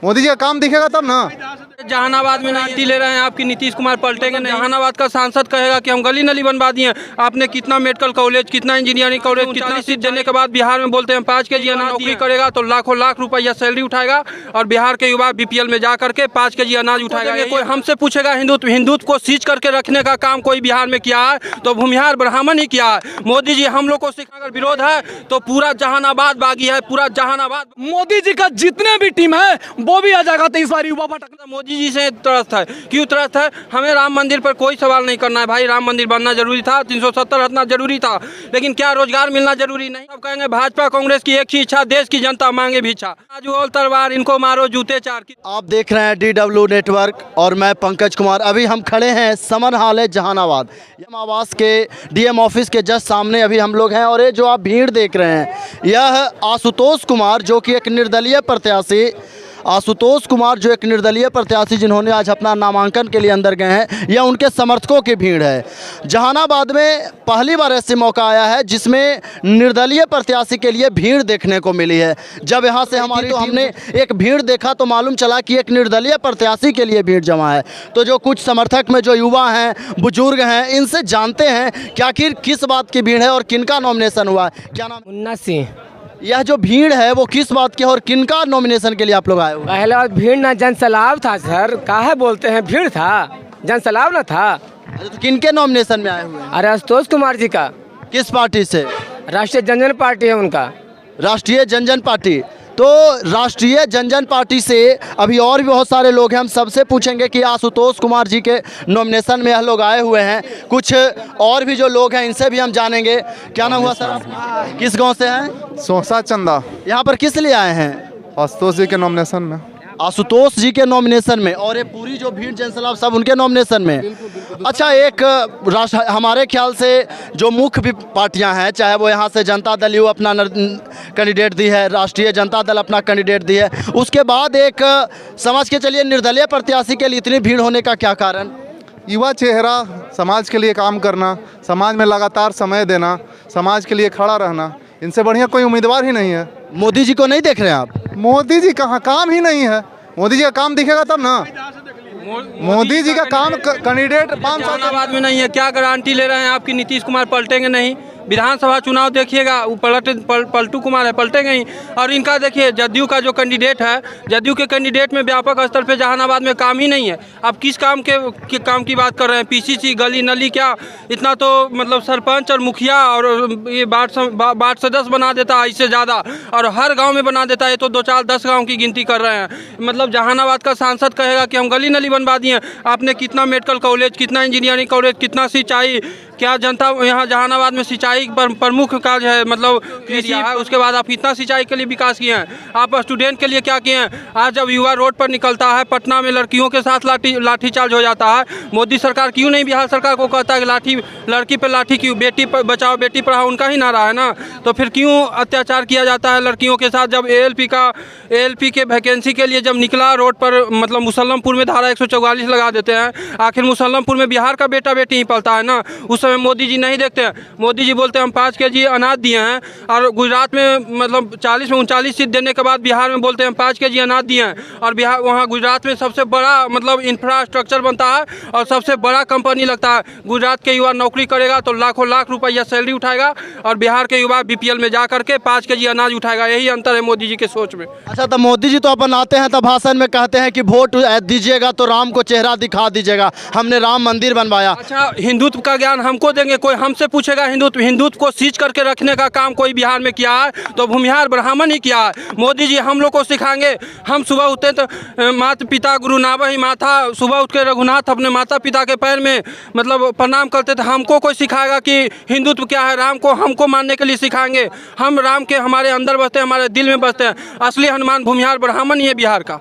मोदी जी का काम दिखेगा तब ना। जहानाबाद में नाटी ले रहे हैं आपकी नीतीश कुमार पलटेंगे नहीं। जहानाबाद का सांसद कहेगा कि हम गली नली बनवा दिए। आपने कितना मेडिकल कॉलेज, कितना इंजीनियरिंग कॉलेज, कितना सीट देने के बाद बिहार में बोलते हैं 5 kg अनाज नौकरी करेगा तो लाखों लाख रुपया सैलरी उठाएगा और बिहार के युवा बीपीएल में जा करके 5 kg अनाज उठाएगा। कोई हमसे पूछेगा हिंदुत्व को सींच करके रखने का काम कोई बिहार में किया है तो भूमिहार ब्राह्मण ही किया है। मोदी जी हम लोग को सिखाकर विरोध है तो पूरा जहानाबाद बागी है, पूरा जहानाबाद। मोदी जी का जितने भी टीम है वो भी आ जाएगा 23 बार युवा भटक। मोदी जी से त्रस्त है। क्यों त्रस्त है? हमें राम मंदिर पर कोई सवाल नहीं करना है भाई। राम मंदिर बनना जरूरी था, 370 हटना जरूरी था, लेकिन क्या रोजगार मिलना जरूरी नहीं? अब कहेंगे भाजपा कांग्रेस की एक ही इच्छा, देश की जनता मांगे भिक्षा। आज तलवार इनको मारो जूते चार की। आप देख रहे हैं DW नेटवर्क और मैं पंकज कुमार। अभी हम खड़े हैं समर हाल है जहानाबाद, यम आवास के DM ऑफिस के जस्ट सामने अभी हम लोग हैं। और ये जो आप भीड़ देख रहे हैं यह आशुतोष कुमार जो कि एक निर्दलीय प्रत्याशी, आशुतोष कुमार जो एक निर्दलीय प्रत्याशी जिन्होंने आज अपना नामांकन के लिए अंदर गए हैं, यह उनके समर्थकों की भीड़ है। जहानाबाद में पहली बार ऐसे मौका आया है जिसमें निर्दलीय प्रत्याशी के लिए भीड़ देखने को मिली है। जब यहाँ से हमारी तो हमने एक भीड़ देखा तो मालूम चला कि एक निर्दलीय प्रत्याशी के लिए भीड़ जमा है। तो जो कुछ समर्थक में जो युवा हैं, बुजुर्ग हैं, इनसे जानते हैं कि आखिर किस बात की भीड़ है और किनका नॉमिनेशन हुआ है। क्या नाम? मुन्ना सिंह। यह जो भीड़ है वो किस बात की है और किनका नॉमिनेशन के लिए आप लोग आए हुए? पहले बात भीड़ ना जनसलाब था सर, काहे बोलते हैं भीड़ था, जनसलाब ना था। तो किनके नॉमिनेशन में आए हुए हैं? अरे आशुतोष कुमार जी का। किस पार्टी से? राष्ट्रीय जनजन पार्टी है उनका। राष्ट्रीय जनजन पार्टी। तो राष्ट्रीय जनजन पार्टी से अभी और भी बहुत सारे लोग हैं, हम सबसे पूछेंगे कि आशुतोष कुमार जी के नॉमिनेशन में यह लोग आए हुए हैं। कुछ और भी जो लोग हैं इनसे भी हम जानेंगे। क्या नाम हुआ सर? किस गांव से हैं? सोसा चंदा। यहाँ पर किस लिए आए हैं? आशुतोष जी के नॉमिनेशन में। आशुतोष जी के नॉमिनेशन में। और ये पूरी जो भीड़ जनसलाब सब उनके नॉमिनेशन में। अच्छा, एक हमारे ख्याल से जो मुख्य भी पार्टियां हैं, चाहे वो यहाँ से जनता दल यू अपना कैंडिडेट दी है, राष्ट्रीय जनता दल अपना कैंडिडेट दी है, उसके बाद एक समझ के चलिए निर्दलीय प्रत्याशी के लिए इतनी भीड़ होने का क्या कारण? युवा चेहरा, समाज के लिए काम करना, समाज में लगातार समय देना, समाज के लिए खड़ा रहना, इनसे बढ़िया कोई उम्मीदवार ही नहीं है। मोदी जी को नहीं देख रहे हैं आप? मोदी जी कहाँ, काम ही नहीं है। मोदी जी का काम दिखेगा तब ना। मोदी जी का काम कैंडिडेट जहानाबाद में नहीं है। क्या गारंटी ले रहे हैं आपकी नीतीश कुमार पलटेंगे नहीं? विधानसभा चुनाव देखिएगा, वो पलटू कुमार है, पलटेंगे ही। और इनका देखिए जदयू का जो कैंडिडेट है, जदयू के कैंडिडेट में व्यापक स्तर पे जहानाबाद में काम ही नहीं है। अब किस काम के काम की बात कर रहे हैं? PCC, गली नली, क्या इतना तो मतलब सरपंच और मुखिया और ये वार्ड सदस्य बना देता है, इससे ज़्यादा, और हर गाँव में बना देता है। तो 2 4 10 गाँव की गिनती कर रहे हैं। मतलब जहानाबाद का सांसद कहेगा कि हम गली नली बनवा दिए। आपने कितना मेडिकल कॉलेज, कितना इंजीनियरिंग कॉलेज, कितना सिंचाई, क्या जनता यहाँ जहानाबाद में सिंचाई प्रमुख कार्य है, मतलब एरिया है। उसके बाद आप कितना सिंचाई के लिए विकास किए हैं? आप स्टूडेंट के लिए क्या किए हैं? आज जब युवा रोड पर निकलता है, पटना में लड़कियों के साथ लाठीचार्ज हो जाता है, मोदी सरकार क्यों नहीं बिहार सरकार को कहता है कि लड़की पे लाठी क्यों? बेटी बचाओ बेटी पढ़ाओ उनका ही नारा है ना, तो फिर क्यों अत्याचार किया जाता है लड़कियों के साथ? जब ALP के वैकेंसी के लिए जब निकला रोड पर, मतलब मुसल्लमपुर में धारा 144 लगा देते हैं। आखिर मुसल्लमपुर में बिहार का बेटा बेटी ही पलता है ना। उस समय मोदी जी नहीं देखते हैं। मोदी जी बोलते हैं हम 5 kg अनाज दिए हैं, और गुजरात में मतलब 40 में 39 सीट देने के बाद बिहार में बोलते हैं हम 5 kg अनाज दिए हैं। और बिहार, वहाँ गुजरात में सबसे बड़ा मतलब इंफ्रास्ट्रक्चर बनता है और सबसे बड़ा कंपनी लगता है। गुजरात के युवा नौकरी करेगा तो लाखों लाख रुपया सैलरी उठाएगा, और बिहार के युवा BPL में जा करके 5 kg अनाज उठाएगा। यही अंतर है मोदी जी के सोच में। अच्छा, तो मोदी जी तो अपन आते हैं तो भाषण में कहते हैं कि वोट दीजिएगा तो राम को चेहरा दिखा दीजिएगा, हमने राम मंदिर बनवाया। अच्छा, हिंदुत्व का ज्ञान हमको देंगे? कोई हमसे पूछेगा हिंदुत्व को सींच करके रखने का काम कोई बिहार में किया है तो भूमिहार ब्राह्मण ही किया है। मोदी जी हम लोग को सिखाएंगे। हम सुबह उठते तो माता पिता गुरु नावहि माथा, सुबह उठ के रघुनाथ अपने माता पिता के पैर में मतलब प्रणाम करते थे। हमको कोई सिखाएगा कि हिंदुत्व क्या है? राम को हमको मानने के लिए सिखाएंगे। हम राम के हमारे अंदर बसते हैं, हमारे दिल में बसते हैं। असली हनुमान भूमिहार ब्राह्मण ही है बिहार का।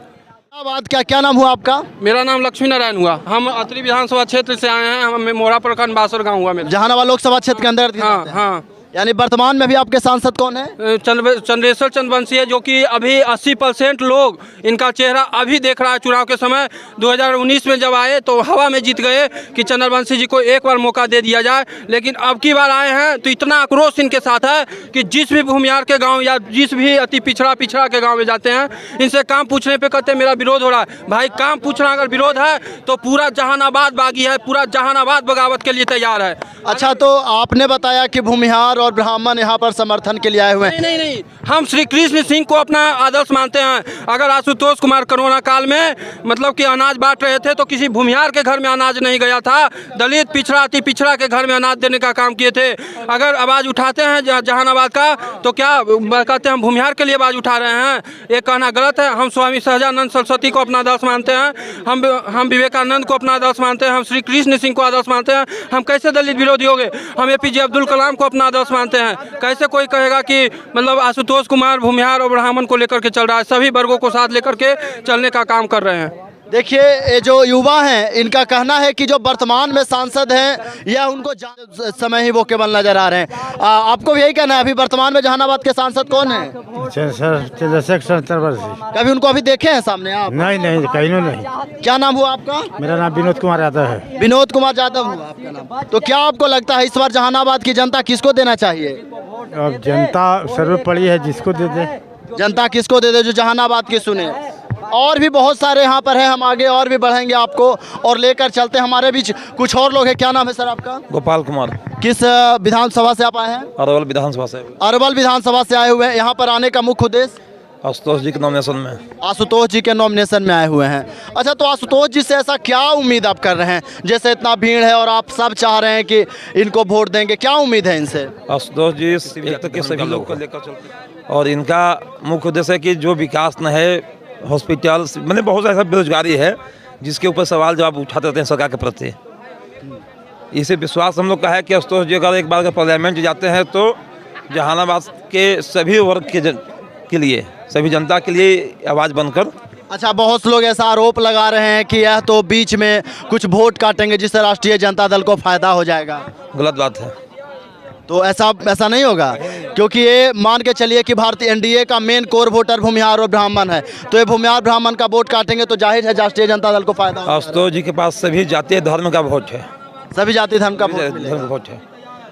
बात क्या नाम हुआ आपका? मेरा नाम लक्ष्मी नारायण हुआ। हम अतरी विधानसभा क्षेत्र से आए हैं। हम मोरा प्रखंड बासर गाँव हुआ मेरा। जहानाबाद लोकसभा क्षेत्र के अंदर। हाँ हाँ। यानी वर्तमान में भी आपके सांसद कौन है? चंद्रेश्वर चंद्रवंशी है, जो कि अभी 80% लोग इनका चेहरा अभी देख रहा है। चुनाव के समय 2019 में जब आए तो हवा में जीत गए कि चंद्रवंशी जी को एक बार मौका दे दिया जाए, लेकिन अब की बार आए हैं तो इतना आक्रोश इनके साथ है कि जिस भी भूमिहार के गाँव या जिस भी अति पिछड़ा के गाँव में जाते हैं, इनसे काम पूछने पर कहते हैं मेरा विरोध हो रहा है। भाई काम पूछना अगर विरोध है तो पूरा जहानाबाद बागी है, पूरा जहानाबाद बगावत के लिए तैयार है। अच्छा, तो आपने बताया कि भूमिहार और ब्राह्मण यहाँ पर समर्थन के लिए आए हुए हैं। नहीं, हम श्री कृष्ण सिंह को अपना आदर्श मानते हैं। अगर आशुतोष कुमार कोरोना काल में मतलब कि अनाज बांट रहे थे तो किसी भूमिहार के घर में अनाज नहीं गया था, दलित पिछड़ा अति पिछड़ा के घर में अनाज देने का काम किए थे। अगर आवाज़ उठाते हैं जहानाबाद का तो क्या कहते हैं हम भूमिहार के लिए आवाज़ उठा रहे हैं, ये कहना गलत है। हम स्वामी सहजानंद सरस्वती को अपना आदर्श मानते हैं, हम विवेकानंद को अपना आदर्श मानते हैं, हम श्री कृष्ण सिंह को आदर्श मानते हैं। हम कैसे दलित विरोधी हो गए? हम APJ अब्दुल कलाम को अपना आदर्श मानते हैं। कैसे कोई कहेगा कि मतलब आशुतोष कुमार भूमिहार और ब्राह्मण को लेकर के चल रहा है? सभी वर्गों को साथ लेकर के चलने का काम कर रहे हैं। देखिए, ये जो युवा हैं इनका कहना है कि जो वर्तमान में सांसद हैं यह उनको समय ही वो केवल नजर आ रहे हैं। आपको भी यही कहना है? अभी वर्तमान में जहानाबाद के सांसद कौन है? कभी उनको अभी देखे हैं सामने आप? नहीं, कहीं नहीं। क्या नाम हुआ आपका? मेरा नाम विनोद कुमार यादव है। विनोद कुमार यादव हुआ आपका नाम। तो क्या आपको लगता है इस बार जहानाबाद की जनता किसको देना चाहिए? अब जनता सर्वोपरि है, जिसको दे दे। जनता किसको दे दे जो जहानाबाद की सुने? और भी बहुत सारे यहाँ पर हैं, हम आगे और भी बढ़ेंगे आपको और लेकर चलते हैं। हमारे बीच कुछ और लोग हैं। क्या नाम है सर आपका? गोपाल कुमार। किस विधानसभा से आप आए हैं? अरवल विधानसभा से। अरवल विधानसभा से आए हुए हैं। यहाँ पर आने का मुख्य उद्देश्य? आशुतोष जी के नॉमिनेशन में। आशुतोष जी के नॉमिनेशन में आए हुए हैं। अच्छा, तो आशुतोष जी से ऐसा क्या उम्मीद आप कर रहे हैं? जैसे इतना भीड़ है और आप सब चाह रहे हैं कि इनको वोट देंगे, क्या उम्मीद है इनसे? आशुतोष जी एक तक के सभी लोग को लेकर चलते हैं और इनका मुख्य उद्देश्य है कि जो विकास न है, हॉस्पिटल मतलब बहुत ऐसा बेरोजगारी है जिसके ऊपर सवाल जवाब उठाते रहते हैं सरकार के प्रति। इसे विश्वास हम लोग का है कि आशुतोष जी अगर एक बार अगर पार्लियामेंट जाते हैं तो जहानाबाद के सभी वर्ग के लिए, सभी जनता के लिए आवाज़ बनकर। अच्छा, बहुत लोग ऐसा आरोप लगा रहे हैं कि यह तो बीच में कुछ वोट काटेंगे जिससे राष्ट्रीय जनता दल को फायदा हो जाएगा। गलत बात है। तो ऐसा नहीं होगा, क्योंकि ये मान के चलिए कि भारतीय NDA का मेन कोर वोटर भूमिहार और ब्राह्मण है, तो ये भूमिहार ब्राह्मण का वोट काटेंगे तो जाहिर है राष्ट्रीय जनता दल को फायदा होगा। आशुतोष जी के पास सभी जातीय धर्म का वोट है, सभी जाति धर्म का वोट है।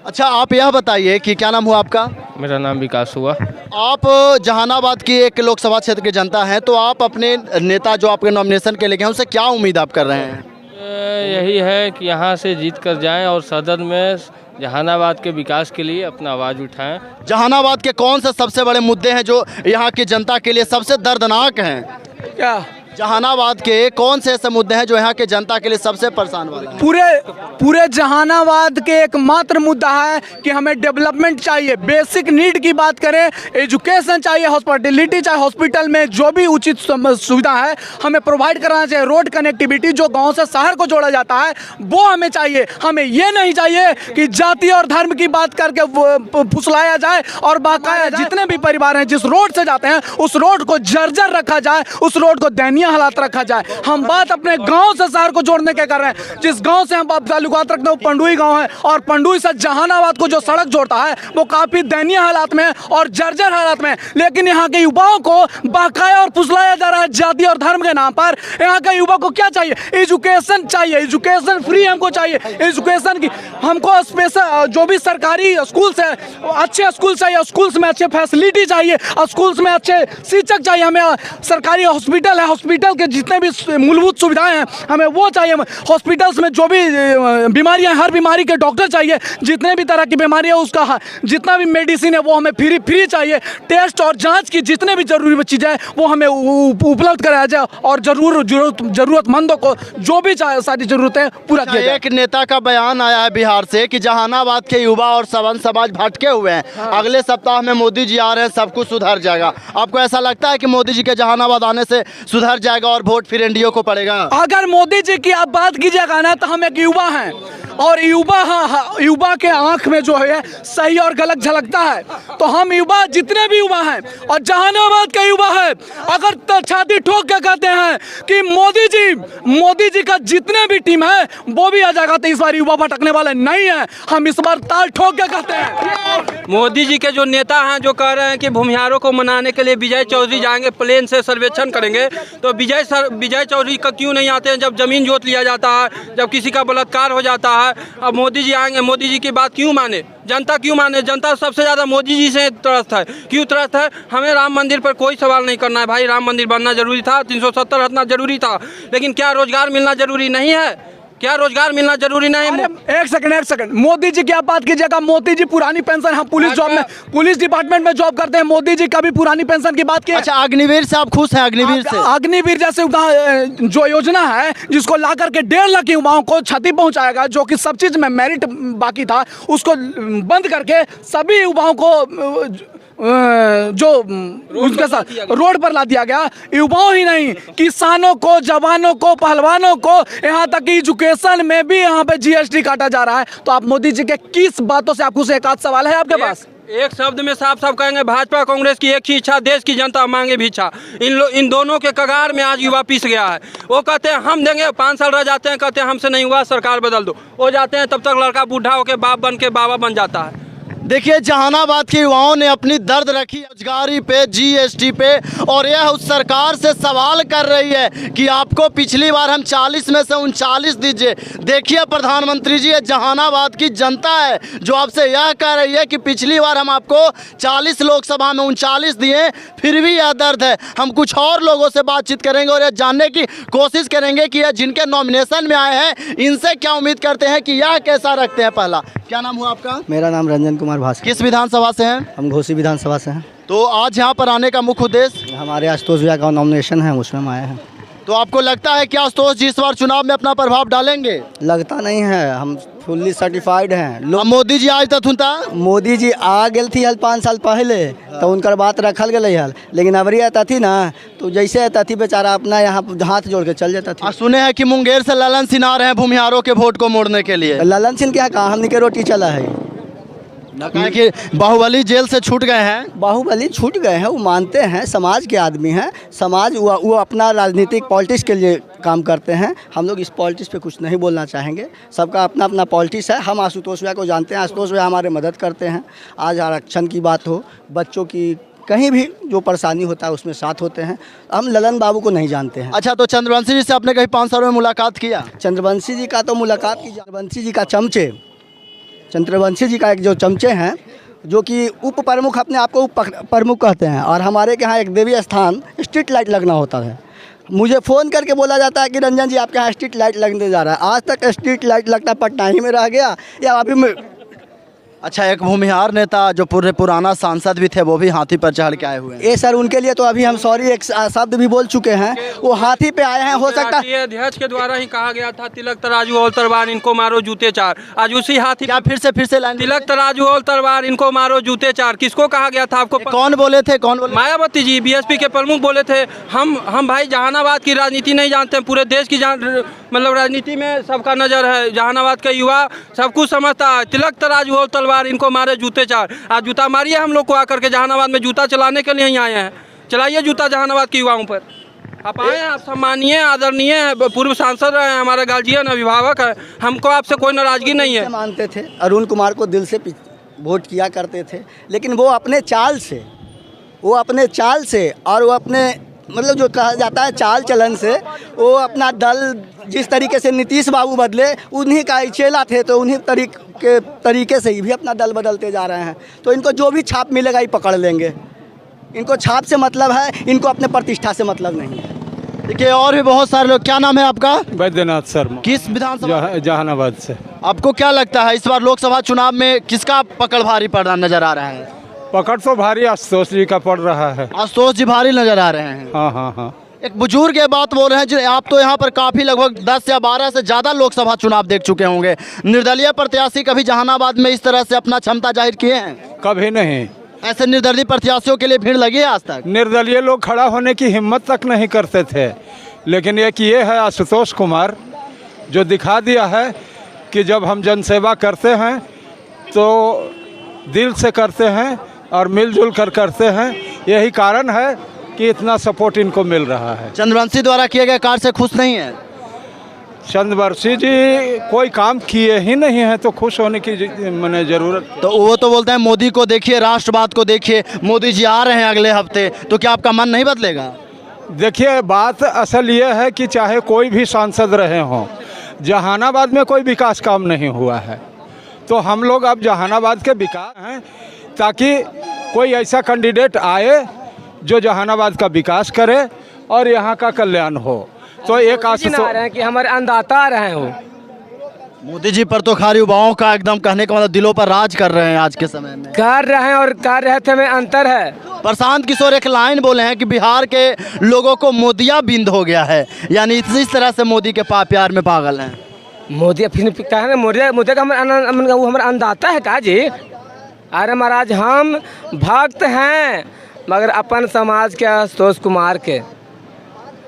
अच्छा, आप यह बताइए कि क्या नाम हुआ आपका? मेरा नाम विकास हुआ। आप जहानाबाद की एक लोकसभा क्षेत्र की जनता हैं, तो आप अपने नेता जो आपके नॉमिनेशन के लिए गए उनसे क्या उम्मीद आप कर रहे हैं? यही है कि यहाँ से जीत कर जाएं और सदन में जहानाबाद के विकास के लिए अपना आवाज़ उठाएं। जहानाबाद के कौन से सबसे बड़े मुद्दे हैं जो यहाँ की जनता के लिए सबसे दर्दनाक हैं? क्या जहानाबाद के कौन से ऐसे मुद्दे हैं जो यहाँ के जनता के लिए सबसे परेशान वाला है? पूरे जहानाबाद के एकमात्र मुद्दा है कि हमें डेवलपमेंट चाहिए। बेसिक नीड की बात करें, एजुकेशन चाहिए, हॉस्पिटलिटी चाहिए, हॉस्पिटल में जो भी उचित सुविधा है हमें प्रोवाइड कराना चाहिए। रोड कनेक्टिविटी जो गांव से शहर को जोड़ा जाता है वो हमें चाहिए। हमें ये नहीं चाहिए कि जाति और धर्म की बात करके फुसलाया जाए और बाकायदा जितने भी परिवार हैं जिस रोड से जाते हैं उस रोड को जर्जर रखा जाए, उस रोड को दयनीय हालात रखा जाए। हम बात अपने गांव से शहर को जोड़ने के कर रहे हैं। जिस गांव से हम ताल्लुकात रखते हैं वो पंडुई गांव है और पंडुई से जहानाबाद को जो सड़क जोड़ता है वो काफी दयनीय हालात में और जर्जर हालात में। लेकिन यहाँ के युवाओं को बकाया और फुसलाया जा रहा है जाति और धर्म के नाम पर। यहाँ के युवा को क्या चाहिए? एजुकेशन चाहिए, एजुकेशन फ्री हमको चाहिए। एजुकेशन की हमको स्पेशल जो भी सरकारी स्कूल से अच्छे स्कूल चाहिए, स्कूल्स में अच्छे फैसिलिटी चाहिए, स्कूल्स में अच्छे शिक्षक चाहिए। हमें सरकारी हॉस्पिटल है, हॉस्पिटल के जितने भी मूलभूत सुविधाएं हैं हमें वो चाहिए। हॉस्पिटल्स में जो भी बीमारियां, हर बीमारी के डॉक्टर चाहिए। जितने भी तरह की बीमारी है उसका जितना भी मेडिसिन है वो हमें फ्री चाहिए। टेस्ट और जांच की जितने भी जरूरी चीज़ें हैं वो हमें उपलब्ध कराया जाए और जरूरतमंदों को जो भी सारी जरूरतें पूरा किया जाए। एक नेता का बयान आया है बिहार से कि जहानाबाद के युवा और सवर्ण समाज भटके हुए हैं, अगले सप्ताह में मोदी जी आ रहे हैं, सब कुछ सुधर जाएगा। आपको ऐसा लगता है कि मोदी जी के जहानाबाद आने से सुधर जाएगा और वोट फिर NDA को पड़ेगा? अगर मोदी जी की आप बात कीजिएगा ना तो हम एक युवा हैं और युवा के आंख में जो है सही और गलत झलकता है। तो हम युवा जितने भी युवा हैं और जहानाबाद के युवा है अगर छाती ठोक के कहते हैं कि मोदी जी का जितने भी टीम है वो भी आ जाएगा, तो इस बार युवा भटकने वाले नहीं है। हम इस बार ताल ठोक के कहते हैं। मोदी जी के जो नेता हैं जो कह रहे हैं कि भूमिहारों को मनाने के लिए विजय चौधरी जाएंगे, प्लेन से सर्वेक्षण करेंगे, तो विजय चौधरी का क्यों नहीं आते हैं? जब जमीन जोत लिया जाता है, जब किसी का बलात्कार हो जाता है, अब मोदी जी आएंगे, मोदी जी की बात क्यों माने? जनता क्यों माने? जनता सबसे ज़्यादा मोदी जी से त्रस्त है। क्यों त्रस्त है? हमें राम मंदिर पर कोई सवाल नहीं करना है भाई, राम मंदिर बनना जरूरी था, 370 हटना जरूरी था, लेकिन क्या रोजगार मिलना जरूरी नहीं है? क्या रोजगार मिलना जरूरी नहीं है? एक सेकंड, मोदी जी की आप बात कीजिएगा। मोदी जी पुरानी पेंशन, हम पुलिस जॉब में, पुलिस डिपार्टमेंट में जॉब करते हैं, मोदी जी कभी पुरानी पेंशन की बात की? अच्छा, अग्निवीर से आप खुश हैं? अग्निवीर से, अग्निवीर जैसे जो योजना है जिसको ला करके 1.5 लाख युवाओं को क्षति पहुंचाएगा, जो कि सब चीज में मेरिट बाकी था, उसको बंद करके सभी युवाओं को जो उनके साथ रोड पर ला दिया गया। युवाओं ही नहीं, किसानों को, जवानों को, पहलवानों को, यहाँ तक कि एजुकेशन में भी यहाँ पे जीएसटी काटा जा रहा है। तो आप मोदी जी के किस बातों से आपको एक आध सवाल है आपके पास? एक शब्द में साफ साफ कहेंगे, भाजपा कांग्रेस की एक ही इच्छा, देश की जनता मांगे भिक्षा। इन दोनों के कगार में आज युवा पिस गया है। वो कहते हैं हम देंगे, 5 साल रह जाते हैं, कहते हैं हमसे नहीं हुआ, सरकार बदल दो, हो जाते हैं, तब तक लड़का बूढ़ा होकर बाप बन के बाबा बन जाता है। देखिए, जहानाबाद के युवाओं ने अपनी दर्द रखी रोजगारी पे, जीएसटी पे, और यह उस सरकार से सवाल कर रही है कि आपको पिछली बार हम 40 में से 39 दीजिए। देखिए प्रधानमंत्री जी, ये जहानाबाद की जनता है जो आपसे यह कह रही है कि पिछली बार हम आपको 40 लोकसभा में 39 दिए, फिर भी यह दर्द है। हम कुछ और लोगों से बातचीत करेंगे और यह जानने की कोशिश करेंगे कि यह जिनके नॉमिनेशन में आए हैं इनसे क्या उम्मीद करते हैं कि यह कैसा रखते हैं। पहला, क्या नाम हुआ आपका? मेरा नाम रंजन कुमार भास्कर। किस विधानसभा से हैं? हम घोसी विधानसभा से हैं। तो आज यहाँ पर आने का मुख्य उद्देश्य? हमारे आशुतोष भैया का नॉमिनेशन है, उसमें हम आए हैं। तो आपको लगता है कि आशुतोष जी इस बार चुनाव में अपना प्रभाव डालेंगे? लगता नहीं है, हम फुल्ली सर्टिफाइड हैं। मोदी जी आज तक था, मोदी जी आ गई थी हल 5 साल पहले, तो उनकर बात रखल गई हल, लेकिन अबरी आता थी ना, तो जैसे आता थी बेचारा अपना यहाँ हाथ जोड़ के चल जाता था। सुने हैं कि मुंगेर से ललन सिंह आ रहे हैं भूमिहारों के वोट को मोड़ने के लिए। ललन सिंह क्या कहा, हमने के रोटी चला है कि बाहुबली जेल से छूट गए हैं। बाहुबली छूट गए हैं, वो मानते हैं, समाज के आदमी हैं, समाज वो अपना राजनीतिक पॉलिटिक्स के लिए काम करते हैं। हम लोग इस पॉलिटिक्स पे कुछ नहीं बोलना चाहेंगे, सबका अपना अपना पॉलिटिक्स है। हम आशुतोष भैया को जानते हैं, आशुतोष भैया हमारे मदद करते हैं। आज आरक्षण की बात हो, बच्चों की कहीं भी जो परेशानी होता है उसमें साथ होते हैं। हम ललन बाबू को नहीं जानते हैं। अच्छा, तो चंद्रवंशी जी से आपने कहीं 5 साल में मुलाकात किया? चंद्रवंशी जी का तो मुलाकात की, चंद्रवंशी जी का चंद्रवंशी जी का एक जो चमचे हैं, जो कि उप प्रमुख, अपने आप को उप प्रमुख कहते हैं, और हमारे के यहाँ एक देवी स्थान स्ट्रीट लाइट लगना होता है। मुझे फ़ोन करके बोला जाता है कि रंजन जी आपके यहाँ स्ट्रीट लाइट लगने जा रहा है। आज तक स्ट्रीट लाइट लगता पटना ही में रह गया या अभी में। अच्छा, एक भूमिहार नेता जो पुराना सांसद भी थे वो भी हाथी पर चढ़ के आए हुए हैं। ये सर, उनके लिए तो अभी हम सॉरी एक शब्द भी बोल चुके हैं। वो हाथी पे आए हैं, हो सकता है अध्यक्ष के द्वारा ही कहा गया था तिलक तराजू और तलवार इनको मारो जूते 4। आज उसी हाथी, क्या फिर से लाइन? तिलक तराजू और तलवार इनको मारो जूते 4 किसको कहा गया था आपको? कौन बोले थे? कौन बोले? मायावती जी, बीएसपी के प्रमुख बोले थे। हम भाई जहानाबाद की राजनीति नहीं जानते हैं, पूरे देश की मतलब राजनीति में सबका नज़र है। जहानाबाद का युवा सब कुछ समझता है। तिलक तराजू और तलवार इनको मारे जूते 4। आज जूता मारिए हम लोग को आकर के, जहानाबाद में जूता चलाने के लिए ही आए हैं। चलाइए जूता जहानाबाद के युवाओं पर। आप आए हैं, आप सम्मानीय आदरणीय पूर्व सांसद रहे हैं, हमारे गार्जियन अभिभावक है, हमको आपसे कोई नाराजगी नहीं है। मानते थे अरुण कुमार को, दिल से वोट किया करते थे, लेकिन वो अपने चाल से और वो अपने मतलब जो कहा जाता है चाल चलन से, वो अपना दल जिस तरीके से नीतीश बाबू बदले, उन्हीं का ही चेला थे, तो उन्हीं तरीके से ही भी अपना दल बदलते जा रहे हैं। तो इनको जो भी छाप मिलेगा ही पकड़ लेंगे। इनको छाप से मतलब है, इनको अपने प्रतिष्ठा से मतलब नहीं है। देखिए, और भी बहुत सारे लोग। क्या नाम है आपका? वैद्यनाथ शर्मा। किस विधानसभा? जहानाबाद से। आपको क्या लगता है इस बार लोकसभा चुनाव में किसका पकड़ भारी पड़ रहा नजर आ रहा है? पकड़ तो भारी आशुतोष जी का पड़ रहा है। आशुतोष जी भारी नजर आ रहे हैं। हाँ। एक बुजुर्ग ये बात बोल रहे हैं जो आप तो यहाँ पर काफी लगभग 10 या 12 से ज्यादा लोकसभा चुनाव देख चुके होंगे। निर्दलीय प्रत्याशी कभी जहानाबाद में इस तरह से अपना क्षमता जाहिर किए हैं? कभी नहीं। ऐसे निर्दलीय प्रत्याशियों के लिए भीड़ लगी है आज तक? निर्दलीय लोग खड़ा होने की हिम्मत तक नहीं करते थे, लेकिन एक ये है आशुतोष कुमार जो दिखा दिया है कि जब हम जनसेवा करते हैं तो दिल से करते हैं और मिलजुल कर करते हैं। यही कारण है कि इतना सपोर्ट इनको मिल रहा है। चंद्रवंशी द्वारा किए गए कार्य से खुश नहीं है? चंद्रवंशी जी कोई काम किए ही नहीं है तो खुश होने की मैंने ज़रूरत। तो वो तो बोलते हैं मोदी को देखिए, राष्ट्रवाद को देखिए, मोदी जी आ रहे हैं अगले हफ्ते, तो क्या आपका मन नहीं बदलेगा? देखिए बात असल ये है कि चाहे कोई भी सांसद रहे हों, जहानाबाद में कोई विकास काम नहीं हुआ है, तो हम लोग अब जहानाबाद के विकास हैं ताकि कोई ऐसा कैंडिडेट आए जो जहानाबाद का विकास करे और यहाँ का कल्याण हो। तो एक आशा हैं कि हमारे अन्नदाता आ रहे हैं वो। मोदी जी पर तो खाली युवाओं का एकदम कहने का मतलब दिलों पर राज कर रहे हैं आज के समय में। कर रहे हैं और कर रहे थे में अंतर है। प्रशांत किशोर एक लाइन बोले हैं कि बिहार के लोगों को मोदिया बिंद हो गया है, यानी इस तरह से मोदी के प्यार में पागल हैं। मोदी फिर कहा ना मोदी का हमारा अन्नदाता है का जी। अरे महाराज हम भक्त हैं मगर अपन समाज के आशुतोष कुमार के,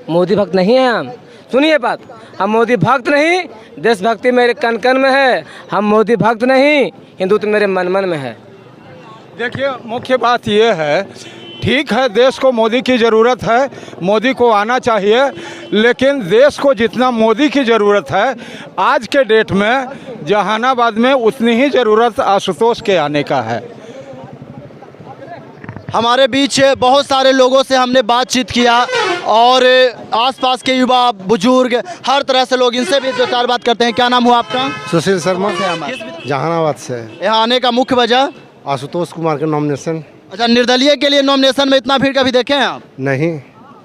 मोदी भक्त नहीं है हम। सुनिए बात, हम मोदी भक्त नहीं, देशभक्ति मेरे कन कन में है। हम मोदी भक्त नहीं, हिंदुत्व मेरे मन मन में है। देखिए मुख्य बात ये है, ठीक है देश को मोदी की ज़रूरत है, मोदी को आना चाहिए, लेकिन देश को जितना मोदी की ज़रूरत है आज के डेट में जहानाबाद में उतनी ही ज़रूरत आशुतोष के आने का है। हमारे बीच बहुत सारे लोगों से हमने बातचीत किया और आसपास के युवा बुजुर्ग हर तरह से लोग, इनसे भी दो चार बात करते हैं। क्या नाम हुआ आपका? सुशील शर्मा, जहानाबाद से। यहाँ आने का मुख्य वजह? आशुतोष कुमार के नॉमिनेशन। अच्छा, निर्दलीय के लिए नॉमिनेशन में इतना भीड़ कभी देखे हैं आप? नहीं।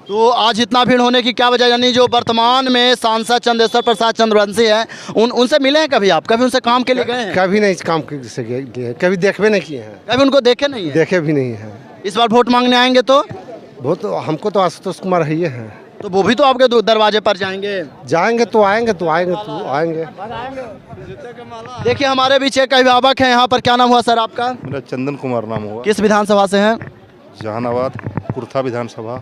तो आज इतना भीड़ होने की क्या वजह? यानी जो वर्तमान में सांसद चंद्रेश्वर प्रसाद चंद्रवंशी हैं, उनसे मिले हैं कभी आप? कभी उनसे काम के लिए गए हैं? कभी नहीं काम से गए, कभी देखबे नहीं किए हैं। कभी उनको देखे नहीं है? देखे भी नहीं है। इस बार वोट मांगने आएंगे तो? वो तो हमको तो आशुतोष कुमार ही है, तो वो भी तो आपके दरवाजे पर जाएंगे? जाएंगे तो आएंगे। देखिए हमारे बीच एक अभिभावक है यहाँ पर। क्या नाम हुआ सर आपका? मेरा चंदन कुमार नाम हुआ। किस विधानसभा से हैं? जहानाबाद कुर्था विधानसभा।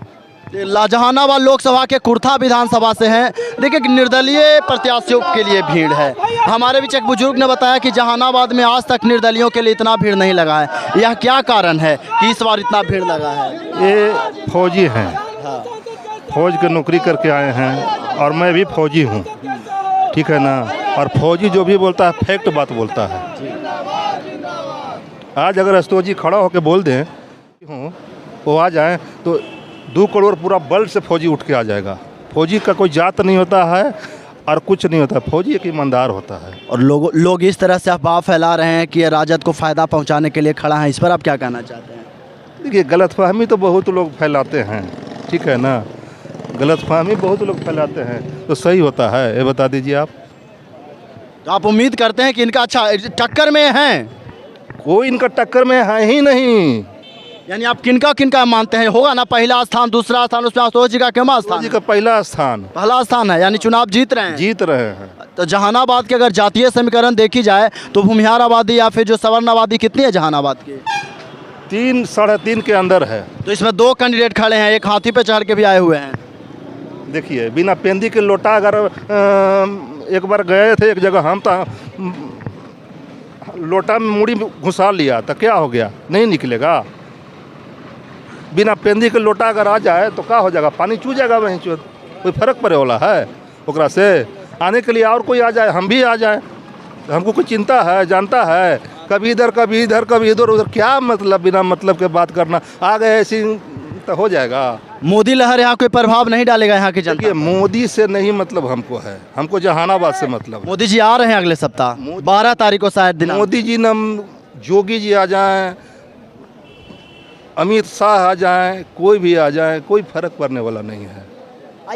जहानाबाद लोकसभा के कुर्था विधानसभा से हैं। देखिए निर्दलीय प्रत्याशियों के लिए भीड़ है। हमारे बीच एक बुजुर्ग ने बताया कि जहानाबाद में आज तक निर्दलियों के लिए इतना भीड़ नहीं लगा है। यह क्या कारण है कि इस बार इतना भीड़ लगा है? ये फौजी हैं, फौज की नौकरी करके आए हैं और मैं भी फौजी हूँ, ठीक है ना। और फौजी जो भी बोलता है फैक्ट बात बोलता है। आज अगर आशुतोष जी खड़ा होकर बोल दें वो आ जाए तो 2 करोड़ पूरा बल से फौजी उठ के आ जाएगा। फौजी का कोई जात नहीं होता है और कुछ नहीं होता, फौजी एक ईमानदार होता है। और लोग इस तरह से अफवाह फैला रहे हैं कि ये राजद को फ़ायदा पहुंचाने के लिए खड़ा है, इस पर आप क्या कहना चाहते हैं? देखिए गलतफहमी तो बहुत लोग फैलाते हैं, ठीक है ना। गलतफहमी बहुत लोग फैलाते हैं तो सही होता है, ये बता दीजिए आप। तो आप उम्मीद करते हैं कि इनका अच्छा टक्कर में है? कोई इनका टक्कर में है ही नहीं। यानी आप किनका मानते हैं होगा ना पहला स्थान, दूसरा स्थान, उसमें आशुतोष जी का क्यों स्थान? जी का पहला स्थान है, यानी चुनाव जीत रहे हैं। तो जहानाबाद के अगर जातीय समीकरण देखी जाए तो भूमिहार आबादी या फिर जो सवर्ण आबादी कितनी है जहानाबाद की? 3 साढ़े 3 के अंदर है। तो इसमें 2 कैंडिडेट खड़े हैं, एक हाथी पे चढ़ के भी आए हुए हैं। देखिए बिना पेंदी के लोटा, अगर एक बार गए थे एक जगह हम, तो लोटा में मुड़ी घुसा लिया तो क्या हो गया? नहीं निकलेगा। बिना पेंदी के लोटा अगर आ जाए तो क्या हो जाएगा? पानी चू जाएगा वहीं चू। कोई फर्क पड़े वाला है ओकरा से? आने के लिए और कोई आ जाए, हम भी आ जाए, हमको कोई चिंता है? जानता है कभी इधर कभी इधर उधर, क्या मतलब बिना मतलब के बात करना? आ गए ऐसी तो हो जाएगा। मोदी लहर यहाँ कोई प्रभाव नहीं डालेगा यहाँ की जनता? मोदी से नहीं मतलब हमको है, हमको जहानाबाद से मतलब। मोदी जी आ रहे हैं अगले सप्ताह 12 तारीख को शायद दिन। मोदी जी न जोगी जी आ जाएं, अमित शाह आ जाएं, कोई भी आ जाए, कोई फर्क पड़ने वाला नहीं है।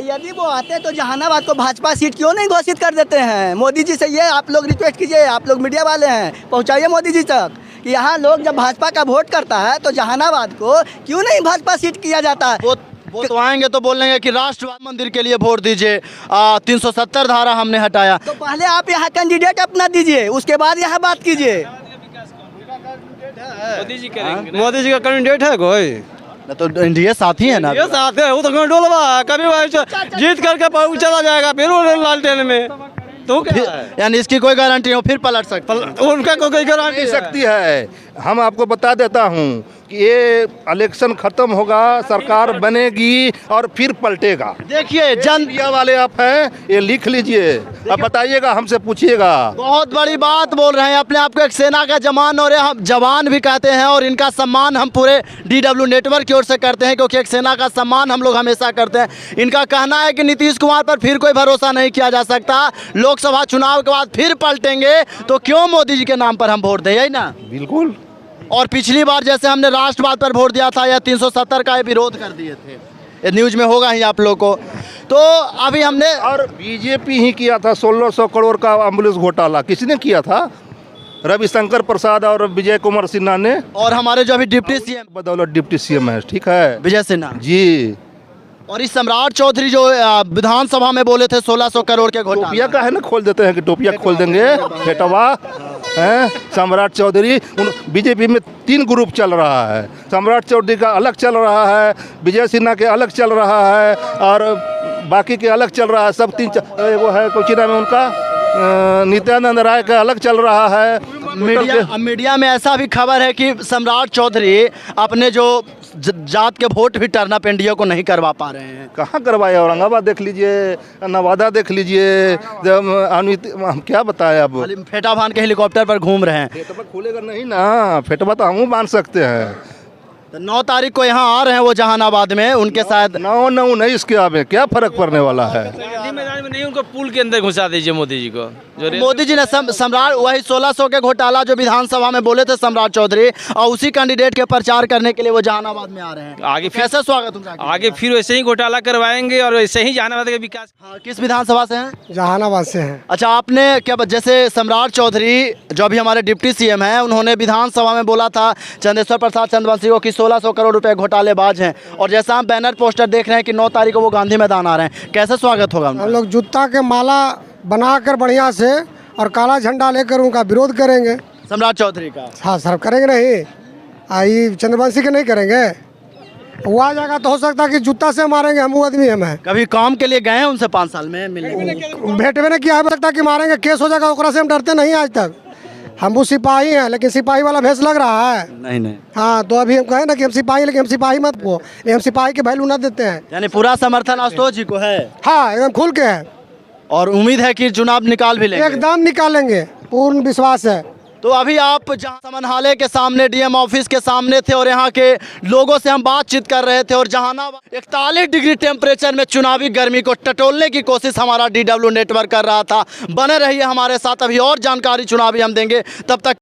यदि वो आते तो जहानाबाद को भाजपा सीट क्यों नहीं घोषित कर देते हैं? मोदी जी से ये आप लोग रिक्वेस्ट कीजिए, आप लोग मीडिया वाले हैं, पहुंचाइए मोदी जी तक कि यहाँ लोग जब भाजपा का वोट करता है तो जहानाबाद को क्यों नहीं भाजपा सीट किया जाता है? वो तो आएंगे तो बोलेंगे कि राष्ट्रवाद मंदिर के लिए वोट दीजिए, 370 धारा हमने हटाया। तो पहले आप यहाँ कैंडिडेट अपना दीजिए, उसके बाद यहाँ बात कीजिए। मोदी जी का कैंडिडेट है कोई? तो एनडीए साथी है ना? ये साथ है, वो तो डोलवा कभी जीत करके चला जाएगा फिर वो लालटेन में, तो क्या है? यानी इसकी कोई गारंटी हो फिर पलट सकती है? उनका कोई गारंटी नहीं सकती है। हम आपको बता देता हूँ, ये इलेक्शन खत्म होगा, सरकार बनेगी और फिर पलटेगा। देखिए मीडिया वाले आप हैं, ये लिख लीजिए, अब बताइएगा, हमसे पूछिएगा। बहुत बड़ी बात बोल रहे हैं, अपने आप को एक सेना का जवान और हम जवान भी कहते हैं, और इनका सम्मान हम पूरे DW नेटवर्क की ओर से करते हैं, क्योंकि एक सेना का सम्मान हम लोग हमेशा करते हैं। इनका कहना है कि नीतीश कुमार पर फिर कोई भरोसा नहीं किया जा सकता, लोकसभा चुनाव के बाद फिर पलटेंगे, तो क्यों मोदी जी के नाम पर हम वोट दें, यही ना? बिल्कुल। और पिछली बार जैसे हमने राष्ट्रवाद पर वोट दिया था, या 370 का विरोध कर दिए थे, ये न्यूज में होगा ही आप लोग को। तो अभी हमने और बीजेपी ही किया था 1600 करोड़ का एम्बुलेंस घोटाला, किसने किया था? रविशंकर प्रसाद और विजय कुमार सिन्हा ने। और हमारे जो अभी डिप्टी सीएम बदौलत डिप्टी सीएम है, ठीक है, विजय सिन्हा जी। और इस सम्राट चौधरी जो विधानसभा में बोले थे 1600 करोड़ के घोटाला, टोपिया का है ना, खोल देते हैं कि टोपिया खोल देंगे, बेटवा हैं। सम्राट चौधरी, बीजेपी में 3 ग्रुप चल रहा है, सम्राट चौधरी का अलग चल रहा है, विजय सिन्हा के अलग चल रहा है, और बाकी के अलग चल रहा है, सब 3 वो है कोची नाम है उनका, नित्यानंद राय का अलग चल रहा है। मीडिया में ऐसा भी खबर है कि सम्राट चौधरी अपने जो जात के वोट भी टर्नअप एनडीए को नहीं करवा पा रहे हैं। कहाँ करवाए? औरंगाबाद देख लीजिए, नवादा देख लीजिए, हम क्या बताएं अब। फेटा बांध के हेलीकॉप्टर पर घूम रहे हैं। फेटवा खुलेगा नहीं ना, फेटवा तो हम बांध सकते हैं। तो 9 तारीख को यहाँ आ रहे हैं वो जहानाबाद में, उनके साथ 9 नहीं, इसके आगे क्या फर्क पड़ने वाला है? मैदान में नहीं, उनको पुल के अंदर घुसा दीजिए मोदी जी को। मोदी जी ने सम्राट वही 1600 के घोटाला जो विधानसभा में बोले थे सम्राट चौधरी, और उसी कैंडिडेट के प्रचार करने के लिए वो जहानाबाद में आ रहे हैं। आगे फिर कैसा स्वागत उनका? आगे फिर वैसे ही घोटाला करवाएंगे और वैसे ही जहानाबाद का विकास। हाँ, किस विधानसभा से हैं? जहानाबाद से हैं। अच्छा, आपने क्या जैसे सम्राट चौधरी जो अभी हमारे डिप्टी सीएम हैं, उन्होंने विधानसभा में बोला था चंदेश्वर प्रसाद चंद्रवंशी को कि 1600 करोड़ रुपए घोटालेबाज हैं, और जैसा हम बैनर पोस्टर देख रहे हैं कि 9 तारीख को वो गांधी मैदान आ रहे हैं, कैसे स्वागत होगा? हम लोग जूता के माला बनाकर बढ़िया से और काला झंडा लेकर उनका विरोध करेंगे। सम्राट चौधरी का? हाँ सर, करेंगे नहीं, ये चंद्रवंशी के नहीं करेंगे। वो आ जाएगा तो हो सकता है कि जूता से मारेंगे, हम वो आदमी हैं। कभी काम के लिए गए हैं उनसे 5 साल में मिलने? भेंट में किया है, लगता कि मारेंगे, केस हो जाएगा, ओकरा से हम डरते नहीं आज तक। हम वो सिपाही हैं, लेकिन सिपाही वाला भेष लग रहा है। नहीं। हाँ, तो अभी हम कहें ना कि हम सिपाही, लेकिन हम सिपाही मत वो, हम सिपाही के वैल्यू न देते हैं। यानी पूरा समर्थन आशुतोष जी को है? हाँ, एकदम खुल के है, और उम्मीद है कि चुनाव निकाल भी लेंगे? एकदम निकालेंगे, पूर्ण विश्वास है। तो अभी आप जहां समन्हालय के सामने डीएम ऑफिस के सामने थे, और यहाँ के लोगों से हम बातचीत कर रहे थे, और जहानाबाद 41 डिग्री टेम्परेचर में चुनावी गर्मी को टटोलने की कोशिश हमारा DW नेटवर्क कर रहा था। बने रहिए हमारे साथ, अभी और जानकारी चुनावी हम देंगे, तब तक